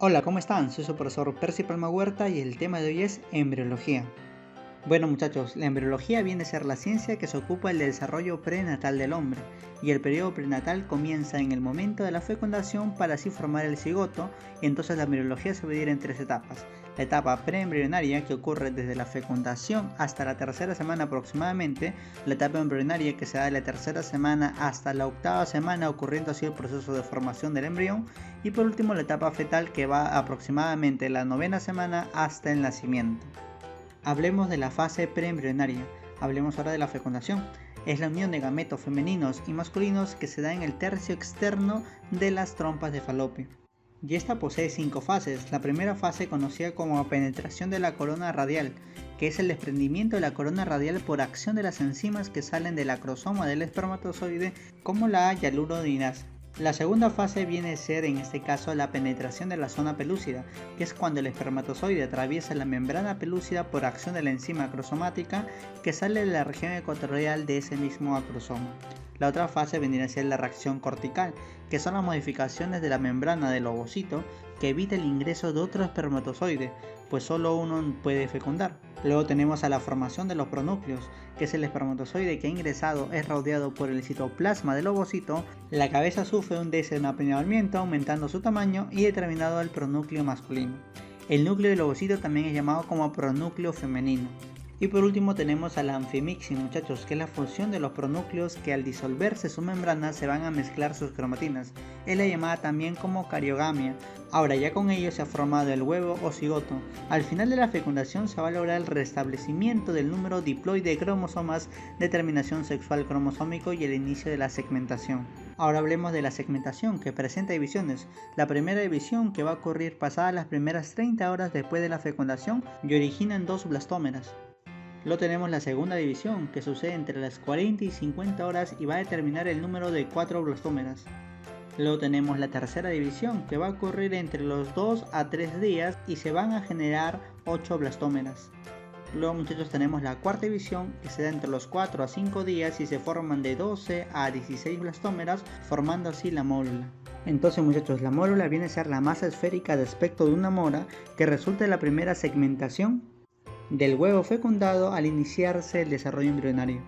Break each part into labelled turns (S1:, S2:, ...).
S1: Hola, ¿cómo están? Soy su profesor Percy Palma Huerta y el tema de hoy es embriología. Bueno muchachos, la embriología viene a ser la ciencia que se ocupa del desarrollo prenatal del hombre, y el periodo prenatal comienza en el momento de la fecundación para así formar el cigoto, y entonces la embriología se divide en tres etapas. La etapa preembrionaria, que ocurre desde la fecundación hasta la tercera semana aproximadamente, la etapa embrionaria, que se da de la tercera semana hasta la octava semana, ocurriendo así el proceso de formación del embrión, y por último la etapa fetal, que va aproximadamente de la novena semana hasta el nacimiento. Hablemos de la fase preembrionaria. Hablemos ahora de la fecundación. Es la unión de gametos femeninos y masculinos que se da en el tercio externo de las trompas de falopio. Y esta posee 5 fases. La primera fase, conocida como penetración de la corona radial, que es el desprendimiento de la corona radial por acción de las enzimas que salen del acrosoma del espermatozoide, como la hialuronidasa. La segunda fase viene a ser en este caso la penetración de la zona pelúcida, que es cuando el espermatozoide atraviesa la membrana pelúcida por acción de la enzima acrosomática que sale de la región ecuatorial de ese mismo acrosoma. La otra fase vendría a ser la reacción cortical, que son las modificaciones de la membrana del ovocito que evita el ingreso de otro espermatozoide, pues solo uno puede fecundar. Luego tenemos a la formación de los pronúcleos, que es el espermatozoide que ha ingresado, es rodeado por el citoplasma del ovocito, la cabeza sufre un desenvainamiento aumentando su tamaño y determinado el pronúcleo masculino. El núcleo del ovocito también es llamado como pronúcleo femenino. Y por último tenemos a la anfimixis, muchachos, que es la fusión de los pronúcleos que al disolverse su membrana se van a mezclar sus cromatinas. Es la llamada también como cariogamia. Ahora ya con ello se ha formado el huevo o cigoto. Al final de la fecundación se va a lograr el restablecimiento del número diploide de cromosomas, determinación sexual cromosómico y el inicio de la segmentación. Ahora hablemos de la segmentación, que presenta divisiones. La primera división, que va a ocurrir pasadas las primeras 30 horas después de la fecundación y origina en 2 blastómeras. Luego tenemos la segunda división, que sucede entre las 40 y 50 horas y va a determinar el número de 4 blastómeras. Luego tenemos la tercera división, que va a ocurrir entre los 2 a 3 días y se van a generar 8 blastómeras. Luego muchachos tenemos la cuarta división, que se da entre los 4 a 5 días y se forman de 12 a 16 blastómeras, formando así la mórula. Entonces muchachos, la mórula viene a ser la masa esférica de aspecto de una mora que resulta de la primera segmentación del huevo fecundado al iniciarse el desarrollo embrionario.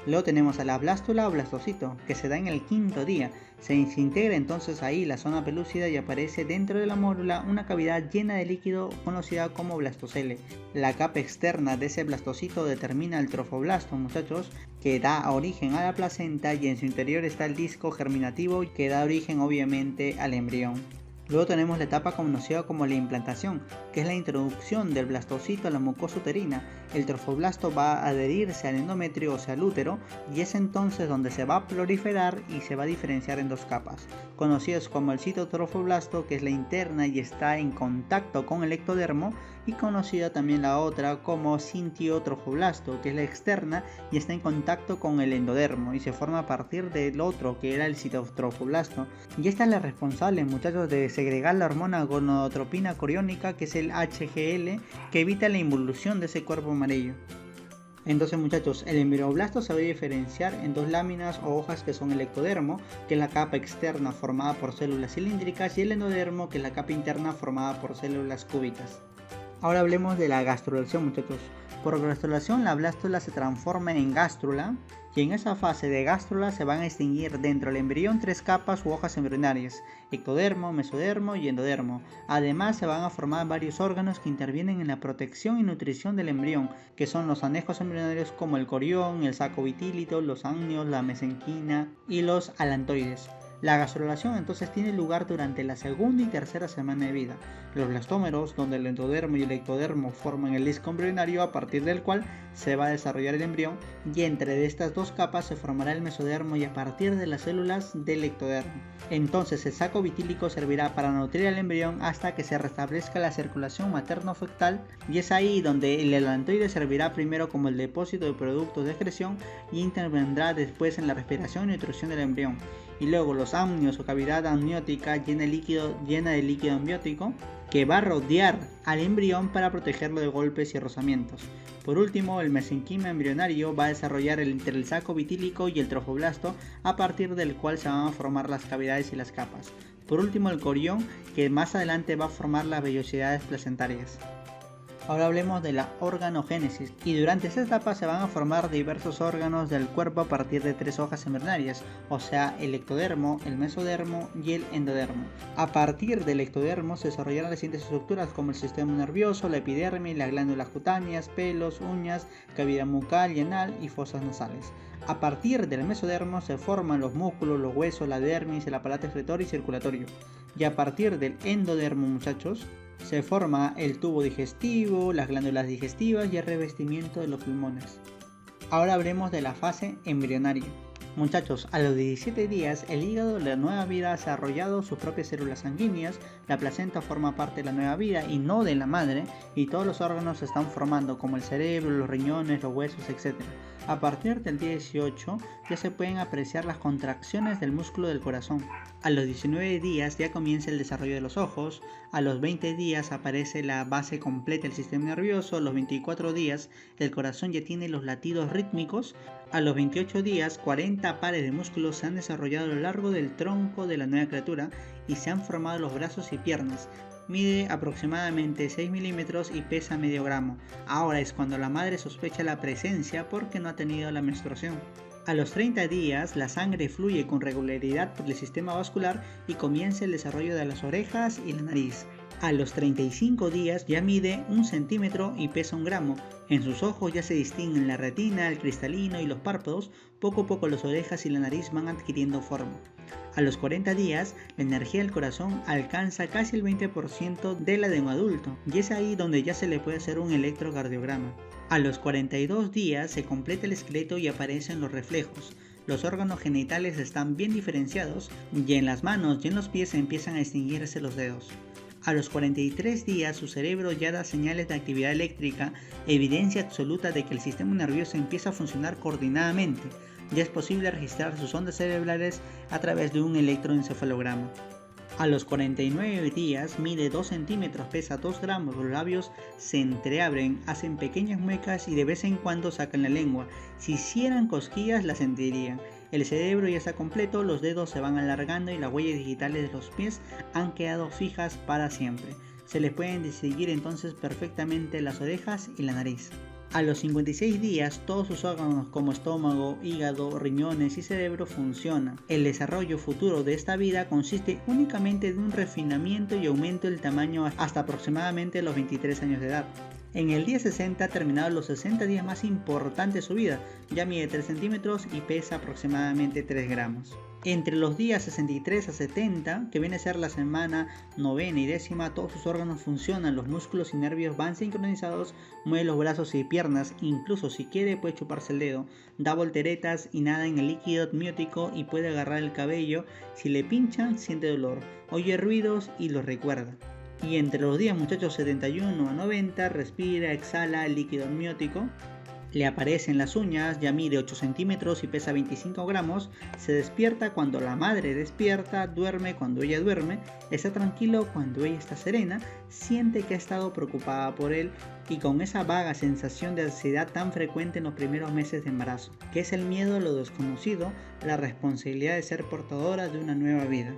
S1: Luego tenemos a la blástula o blastocito, que se da en el quinto día. Se integra entonces ahí la zona pelúcida y aparece dentro de la mórula una cavidad llena de líquido conocida como blastocele. La capa externa de ese blastocito determina el trofoblasto, muchachos, que da origen a la placenta, y en su interior está el disco germinativo que da origen obviamente al embrión. Luego tenemos la etapa conocida como la implantación, que es la introducción del blastocito a la mucosa uterina. El trofoblasto va a adherirse al endometrio, o sea al útero, y es entonces donde se va a proliferar y se va a diferenciar en 2 capas, conocidos como el citotrofoblasto, que es la interna y está en contacto con el ectodermo, y conocida también la otra como cintiotrofoblasto, que es la externa y está en contacto con el endodermo y se forma a partir del otro, que era el citotrofoblasto. Y esta es la responsable, muchachos, de segregar la hormona gonadotropina coriónica, que es el HGL, que evita la involución de ese cuerpo amarillo. Entonces muchachos, el embrioblasto se va a diferenciar en 2 láminas o hojas, que son el ectodermo, que es la capa externa formada por células cilíndricas, y el endodermo, que es la capa interna formada por células cúbicas. Ahora hablemos de la gastrulación, muchachos. Por gastrulación la blástula se transforma en gástrula, y en esa fase de gástrula se van a distinguir dentro del embrión 3 capas u hojas embrionarias: ectodermo, mesodermo y endodermo. Además se van a formar varios órganos que intervienen en la protección y nutrición del embrión, que son los anejos embrionarios como el corión, el saco vitílico, los amnios, la mesenquina y los alantoides. La gastrulación entonces tiene lugar durante la segunda y tercera semana de vida. Los blastómeros, donde el endodermo y el ectodermo forman el disco embrionario a partir del cual se va a desarrollar el embrión, y entre estas 2 capas se formará el mesodermo y a partir de las células del ectodermo. Entonces el saco vitílico servirá para nutrir al embrión hasta que se restablezca la circulación materno-fetal, y es ahí donde el alantoide servirá primero como el depósito de productos de excreción y intervendrá después en la respiración y nutrición del embrión. Y luego los amnios o cavidad amniótica llena de líquido amniótico que va a rodear al embrión para protegerlo de golpes y rozamientos. Por último, el mesenquima embrionario va a desarrollar entre el saco vitílico y el trofoblasto, a partir del cual se van a formar las cavidades y las capas. Por último, el corión, que más adelante va a formar las vellosidades placentarias. Ahora hablemos de la organogénesis, y durante esta etapa se van a formar diversos órganos del cuerpo a partir de 3 hojas embrionarias, o sea, el ectodermo, el mesodermo y el endodermo. A partir del ectodermo se desarrollarán las siguientes estructuras como el sistema nervioso, la epidermis, las glándulas cutáneas, pelos, uñas, cavidad bucal y anal y fosas nasales. A partir del mesodermo se forman los músculos, los huesos, la dermis, el aparato excretor y circulatorio. Y a partir del endodermo, muchachos, se forma el tubo digestivo, las glándulas digestivas y el revestimiento de los pulmones. Ahora hablemos de la fase embrionaria. Muchachos, a los 17 días el hígado de la nueva vida ha desarrollado sus propias células sanguíneas, la placenta forma parte de la nueva vida y no de la madre, y todos los órganos se están formando como el cerebro, los riñones, los huesos, etc. A partir del día 18 ya se pueden apreciar las contracciones del músculo del corazón. A los 19 días ya comienza el desarrollo de los ojos, a los 20 días aparece la base completa del sistema nervioso, a los 24 días el corazón ya tiene los latidos rítmicos, a los 28 días 40 pares de músculos se han desarrollado a lo largo del tronco de la nueva criatura y se han formado los brazos y piernas. Mide aproximadamente 6 milímetros y pesa medio gramo. Ahora es cuando la madre sospecha la presencia porque no ha tenido la menstruación. A los 30 días la sangre fluye con regularidad por el sistema vascular y comienza el desarrollo de las orejas y la nariz. A los 35 días ya mide 1 centímetro y pesa 1 gramo. En sus ojos ya se distinguen la retina, el cristalino y los párpados. Poco a poco las orejas y la nariz van adquiriendo forma. A los 40 días, la energía del corazón alcanza casi el 20% de la de un adulto, y es ahí donde ya se le puede hacer un electrocardiograma. A los 42 días se completa el esqueleto y aparecen los reflejos. Los órganos genitales están bien diferenciados y en las manos y en los pies empiezan a distinguirse los dedos. A los 43 días su cerebro ya da señales de actividad eléctrica, evidencia absoluta de que el sistema nervioso empieza a funcionar coordinadamente. Ya es posible registrar sus ondas cerebrales a través de un electroencefalograma. A los 49 días mide 2 centímetros, pesa 2 gramos, los labios se entreabren, hacen pequeñas muecas y de vez en cuando sacan la lengua. Si hicieran cosquillas la sentirían. El cerebro ya está completo, los dedos se van alargando y las huellas digitales de los pies han quedado fijas para siempre. Se les pueden distinguir entonces perfectamente las orejas y la nariz. A los 56 días todos sus órganos como estómago, hígado, riñones y cerebro funcionan. El desarrollo futuro de esta vida consiste únicamente de un refinamiento y aumento del tamaño hasta aproximadamente los 23 años de edad. En el día 60 ha terminado los 60 días más importantes de su vida, ya mide 3 centímetros y pesa aproximadamente 3 gramos. Entre los días 63 a 70, que viene a ser la semana novena y décima, todos sus órganos funcionan, los músculos y nervios van sincronizados, mueve los brazos y piernas, incluso si quiere puede chuparse el dedo, da volteretas y nada en el líquido amniótico y puede agarrar el cabello, si le pinchan siente dolor, oye ruidos y los recuerda. Y entre los días muchachos 71 a 90 respira, exhala el líquido amniótico. Le aparecen las uñas, ya mide 8 centímetros y pesa 25 gramos, se despierta cuando la madre despierta, duerme cuando ella duerme, está tranquilo cuando ella está serena, siente que ha estado preocupada por él y con esa vaga sensación de ansiedad tan frecuente en los primeros meses de embarazo, que es el miedo a lo desconocido, la responsabilidad de ser portadora de una nueva vida.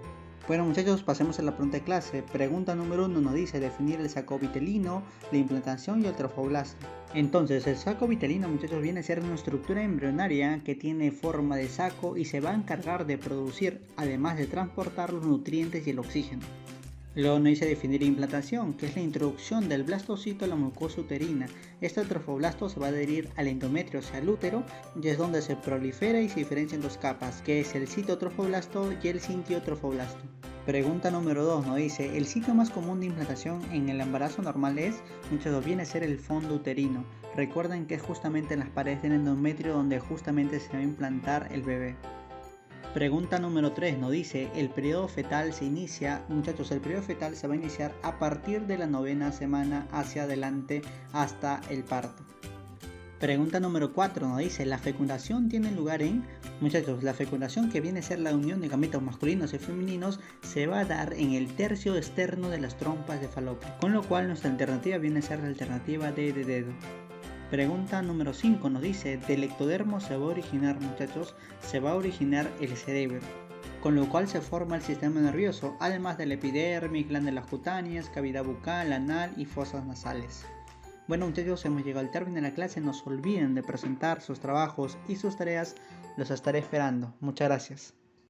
S1: Bueno muchachos, pasemos a la pregunta de clase. Pregunta número 1 nos dice definir el saco vitelino, la implantación y el trofoblasto. Entonces, el saco vitelino muchachos viene a ser una estructura embrionaria que tiene forma de saco y se va a encargar de producir, además de transportar los nutrientes y el oxígeno. Luego nos dice definir implantación, que es la introducción del blastocito a la mucosa uterina. Este trofoblasto se va a adherir al endometrio, o sea al útero, y es donde se prolifera y se diferencian dos capas, que es el citotrofoblasto y el cintiotrofoblasto. Pregunta número 2 nos dice, el sitio más común de implantación en el embarazo normal es, muchachos, viene a ser el fondo uterino. Recuerden que es justamente en las paredes del endometrio donde justamente se va a implantar el bebé. Pregunta número 3 nos dice, el periodo fetal se inicia, muchachos, el periodo fetal se va a iniciar a partir de la 9ª semana hacia adelante hasta el parto. Pregunta número 4 nos dice, la fecundación tiene lugar en, muchachos, la fecundación que viene a ser la unión de gametos masculinos y femeninos se va a dar en el tercio externo de las trompas de falopio, con lo cual nuestra alternativa viene a ser la alternativa D de dedo. Pregunta número 5 nos dice, del ectodermo se va a originar, muchachos, se va a originar el cerebro. con lo cual se forma el sistema nervioso, además de la epidermis, glándulas cutáneas, cavidad bucal, anal y fosas nasales. Bueno muchachos, hemos llegado al término de la clase. No se olviden de presentar sus trabajos y sus tareas. Los estaré esperando. Muchas gracias.